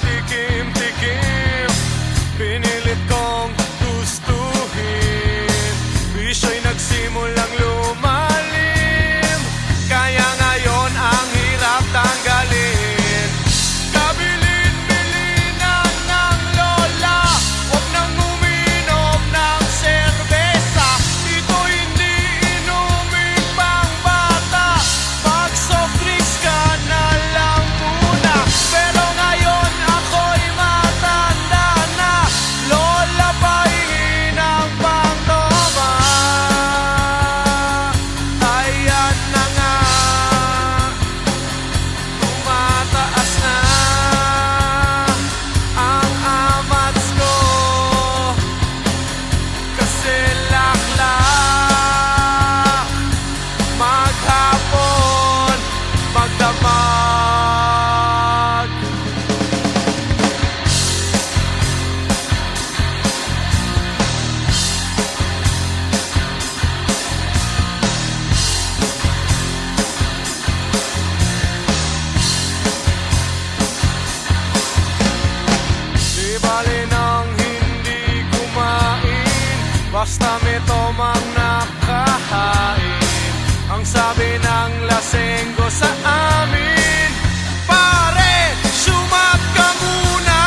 patikim-tikim, pinilit kong gustuhin. Bisyo'y nagsimulang lumalim, kaya ngayon ang hirap tanggalin. Kabilin-bilinan ng lola, huwag nang uminom ng serbesa. Ito hindi inumin pang bata, mag soft drinks ka na lang muna. Pero ngayon ako'y matanda na, lola pahingi ng pangtoma. Ayan na nga, tumataas na ang amats ko, kasi laklak maghapon magdamag. Di bali nang hindi kumain, basta may tomang nakahain. Ang sabi ng lasenggo sa amin, pare, sumat ka muna.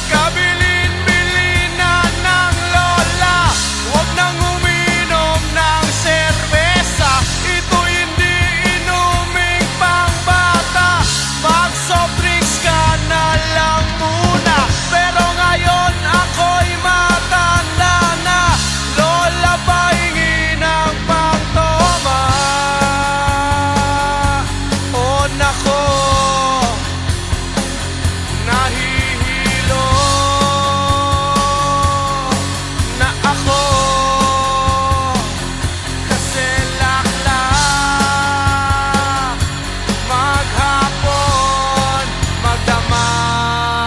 Kabilin-bilinan ng lola, huwag nang uminom ng serbesa. Ito hindi inuming pang bata, mag soft drinks ka na lang muna. Pero ngayon ako'y matanda na, lola pahingi ng pangtoma. Oh nako, nahihilo na ako, kasi laklak maghapon magdamag.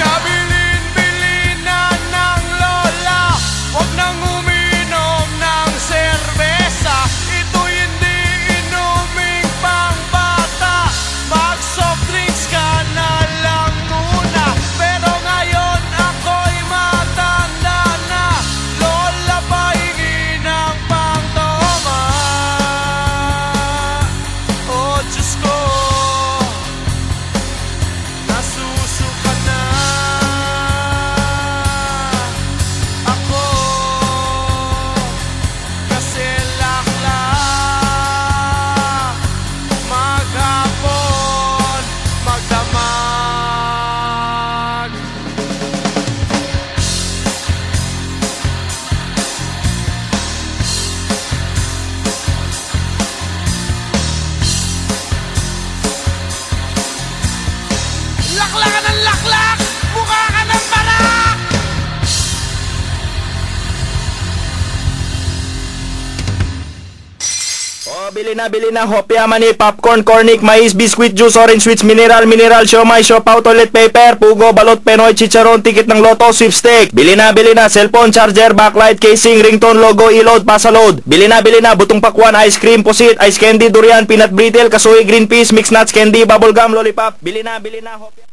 Kabilin-bilinan ng lola, huwag nang uminom ng serbesa. Ito hindi inuming pang bata, mag soft drinks ka na lang muna. Pero ngayon ako'y matanda na, lola pahingi ng pangtoma. Oh Diyos ko, nasusuka na ako, kasi laklak maghapon magdamag. Laklak ka ng laklak, mukha ka ng barak. Oh, bili na hopya, mani, popcorn, cornic, mais, biscuit, juice, orange, sweets, mineral, siomay, siopaw, toilet paper, pugo, balot, penoy, chicharon, ticket ng loto, sweepstake. Bili na, cellphone, charger, backlight, casing, ringtone, logo, e-load, pasaload. Bili na, butong pakwan, ice cream, pusit, ice candy, durian, peanut brittle, kasuy, green peas, mixed nuts, candy, bubblegum, lollipop. Bili na, hopya.